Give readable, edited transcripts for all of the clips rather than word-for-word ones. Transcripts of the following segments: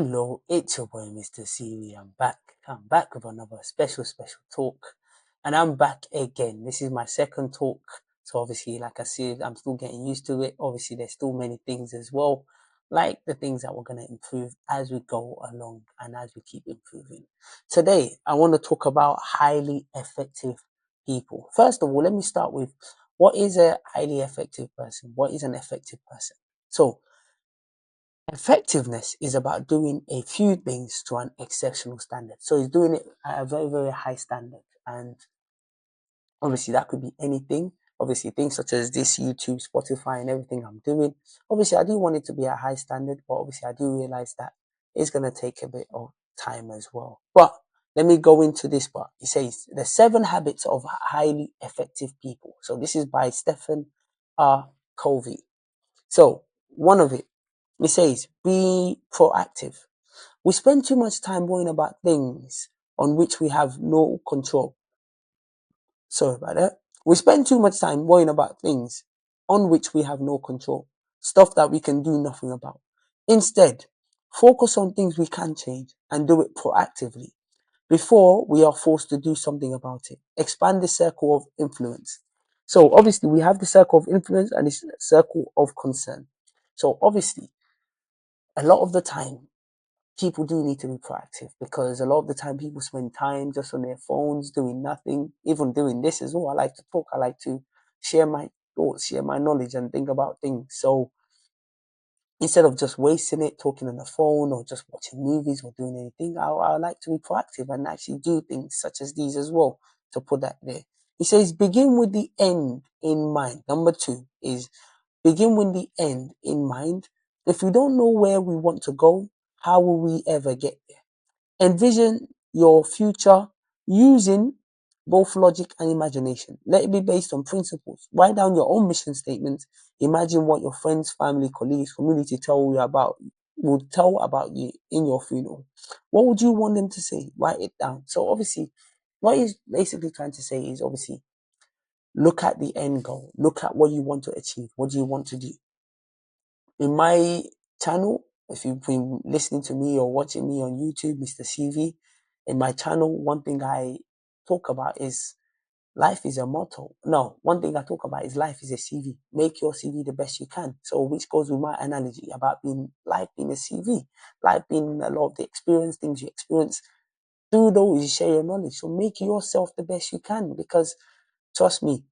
Hello, it's your boy Mr. CV. I'm back. I'm back with another special talk. And I'm back again. This is my second talk. So obviously, like I said, I'm still getting used to it. Obviously, there's still many things as well, like the things that we're going to improve as we go along and as we keep improving. Today, I want to talk about highly effective people. First of all, let me start with what is a highly effective person? What is an effective person? So, effectiveness is about doing a few things to an exceptional standard. So he's doing it at a very, very high standard. And obviously that could be anything. Obviously things such as this YouTube, Spotify and everything I'm doing. Obviously I do want it to be a high standard, but obviously I do realize that it's going to take a bit of time as well. But let me go into this part. He says the 7 habits of highly effective people. So this is by Stephen R. Covey. So one of it says, be proactive. We spend too much time worrying about things on which we have no control. Sorry about that. We spend too much time worrying about things on which we have no control. Stuff that we can do nothing about. Instead, focus on things we can change and do it proactively before we are forced to do something about it. Expand the circle of influence. So obviously we have the circle of influence and this circle of concern. So obviously a lot of the time people do need to be proactive because a lot of the time people spend time just on their phones doing nothing, even doing this as well. I like to talk, I like to share my thoughts, share my knowledge and think about things. So instead of just wasting it talking on the phone or just watching movies or doing anything, I like to be proactive and actually do things such as these as well, to put that there. He says begin with the end in mind. Number 2 is begin with the end in mind. If we don't know where we want to go, how will we ever get there? Envision your future using both logic and imagination. Let it be based on principles. Write down your own mission statement. Imagine what your friends, family, colleagues, community would tell about you in your funeral. What would you want them to say? Write it down. So obviously, what he's basically trying to say is obviously look at the end goal. Look at what you want to achieve. What do you want to do? In my channel, if you've been listening to me or watching me on YouTube, Mr. CV, in my channel, one thing I talk about is life is a motto. No, one thing I talk about is life is a CV. Make your CV the best you can. So, which goes with my analogy about life being a CV, life being a lot of the experience, things you experience. Through those, you share your knowledge. So, make yourself the best you can because, trust me,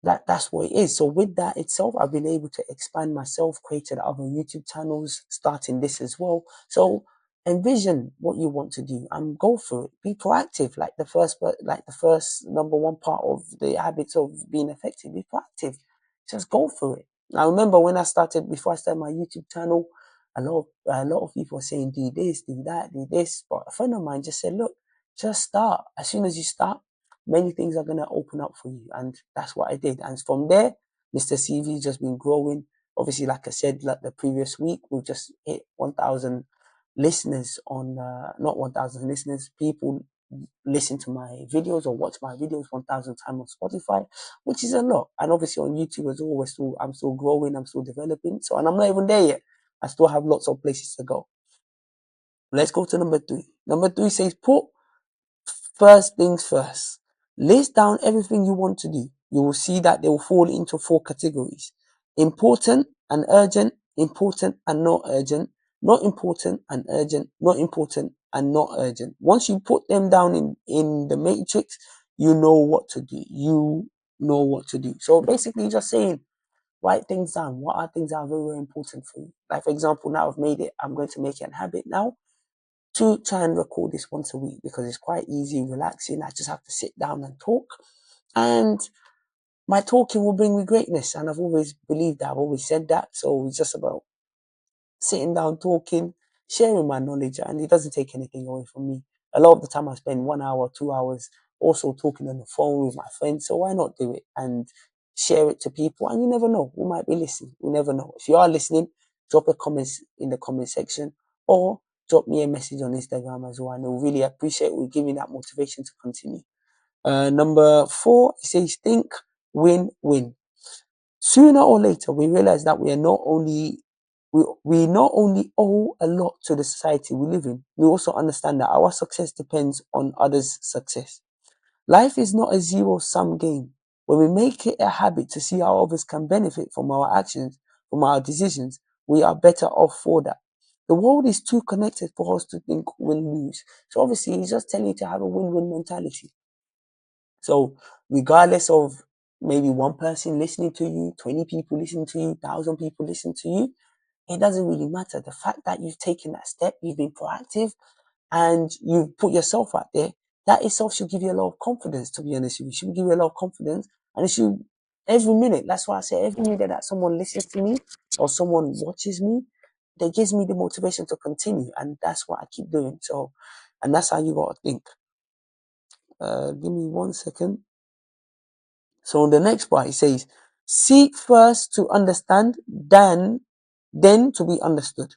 that's what it is. So with that itself, I've been able to expand myself, created other YouTube channels, starting this as well. So envision what you want to do and go for it. Be proactive, like the first number 1 part of the habits of being effective. Be proactive. Just go for it. Now remember when before I started my YouTube channel, a lot of people were saying do this, do that, do this. But a friend of mine just said, look, just start. As soon as you start, many things are going to open up for you. And that's what I did. And from there, Mr. CV has just been growing. Obviously, like I said, like the previous week, we've just hit 1,000 listeners on, not 1,000 listeners, people listen to my videos or watch my videos 1,000 times on Spotify, which is a lot. And obviously on YouTube as always, I'm still growing, I'm still developing. So, and I'm not even there yet. I still have lots of places to go. Let's go to number 3. Number 3 says, put first things first. List down everything you want to do. You will see that they will fall into 4 categories. Important and urgent, important and not urgent, not important and urgent, not important and not urgent. Once you put them down in the matrix, you know what to do. You know what to do. So basically just saying, write things down. What are things that are very, very important for you? Like for example, now I've made it, I'm going to make it a habit now to try and record this once a week because it's quite easy, relaxing. I just have to sit down and talk. And my talking will bring me greatness. And I've always believed that. I've always said that. So it's just about sitting down, talking, sharing my knowledge. And it doesn't take anything away from me. A lot of the time I spend 1 hour, 2 hours also talking on the phone with my friends. So why not do it and share it to people? And you never know. Who might be listening? You never know. If you are listening, drop a comment in the comment section or drop me a message on Instagram as well. And I'll really appreciate you giving that motivation to continue. Number 4, it says think win-win. Sooner or later, we realize that we are not only we not only owe a lot to the society we live in, we also understand that our success depends on others' success. Life is not a zero-sum game. When we make it a habit to see how others can benefit from our actions, from our decisions, we are better off for that. The world is too connected for us to think win-lose. So obviously, he's just telling you to have a win-win mentality. So regardless of maybe one person listening to you, 20 people listening to you, 1,000 people listening to you, it doesn't really matter. The fact that you've taken that step, you've been proactive, and you've put yourself out there, that itself should give you a lot of confidence, to be honest with you. It should give you a lot of confidence. And it should, every minute, that's why I say every minute that someone listens to me or someone watches me, that gives me the motivation to continue. And that's what I keep doing. So, and that's how you got to think. Give me 1 second. So on the next part, it says, seek first to understand, then to be understood.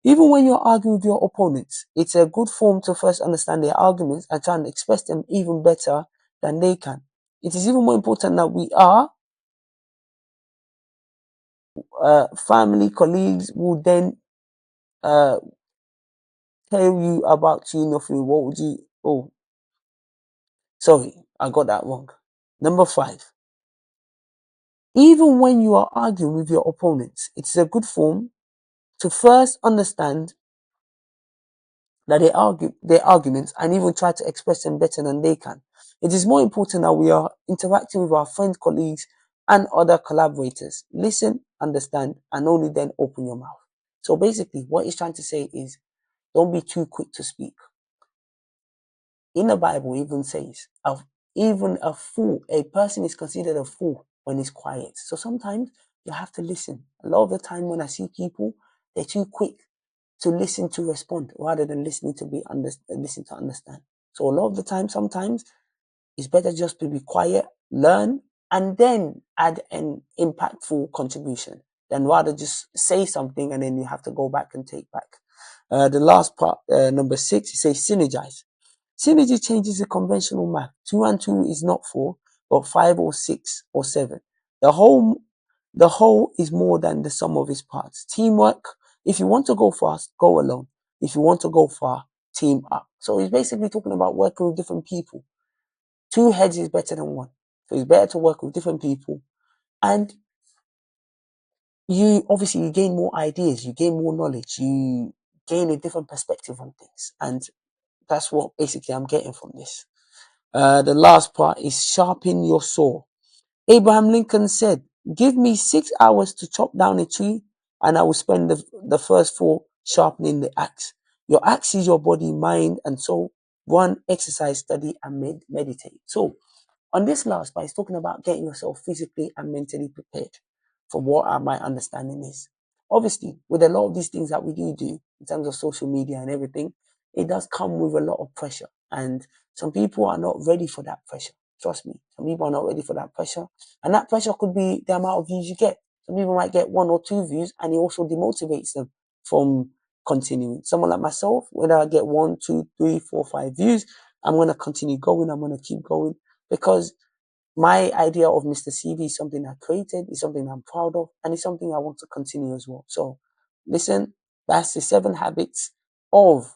Even when you're arguing with your opponents, it's a good form to first understand their arguments and try and express them even better than they can. It is even more important that we are family, colleagues will then uh, tell you about you nothing. What would you? Oh, sorry, I got that wrong. Number 5. Even when you are arguing with your opponents, it's a good form to first understand that they argue their arguments and even try to express them better than they can. It is more important that we are interacting with our friends, colleagues, and other collaborators. Listen, understand, and only then open your mouth. So basically, what he's trying to say is don't be too quick to speak. In the Bible, even says, even a fool, a person is considered a fool when he's quiet. So sometimes you have to listen. A lot of the time when I see people, they're too quick to listen to respond rather than listening to listen to understand. So a lot of the time, sometimes it's better just to be quiet, learn, and then add an impactful contribution than rather just say something and then you have to go back and take back. The last part, number 6, it says synergize. Synergy changes the conventional math. 2 and 2 is not 4, but 5 or 6 or 7. The whole is more than the sum of its parts. Teamwork. If you want to go fast, go alone. If you want to go far, team up. So he's basically talking about working with different people. 2 heads is better than 1. So it's better to work with different people. And you obviously you gain more ideas, you gain more knowledge, you gain a different perspective on things. And that's what basically I'm getting from this. The last part is sharpen your saw. Abraham Lincoln said, give me 6 hours to chop down a tree and I will spend the first 4 sharpening the axe. Your axe is your body, mind, and soul. Run, exercise, study, and meditate. So on this last part, it's talking about getting yourself physically and mentally prepared for what my understanding is. Obviously, with a lot of these things that we do in terms of social media and everything, it does come with a lot of pressure. And some people are not ready for that pressure. Trust me, some people are not ready for that pressure. And that pressure could be the amount of views you get. Some people might get 1 or 2 views and it also demotivates them from continuing. Someone like myself, whether I get 1, 2, 3, 4, 5 views, I'm going to continue going. I'm going to keep going because my idea of Mr. CV is something I created, is something I'm proud of, and it's something I want to continue as well. So listen, that's the 7 habits of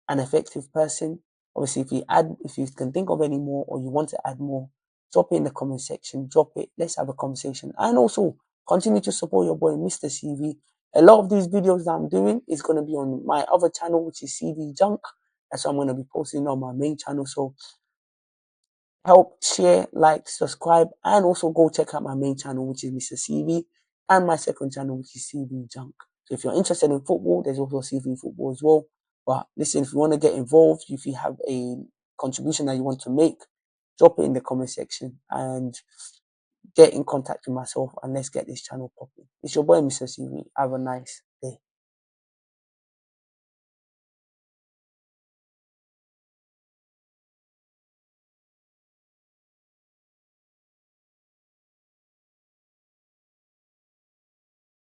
an effective person. Obviously, if you can think of any more or you want to add more, drop it in the comment section, drop it. Let's have a conversation. And also continue to support your boy, Mr. CV. A lot of these videos that I'm doing is going to be on my other channel, which is CV Junk. That's what I'm going to be posting on my main channel. So help, share, like, subscribe, and also go check out my main channel, which is Mr. CV, and my second channel, which is CV Junk. So if you're interested in football, there's also CV Football as well. But listen, if you want to get involved, if you have a contribution that you want to make, drop it in the comment section and get in contact with myself and let's get this channel popping. It's your boy, Mr. CV. Have a nice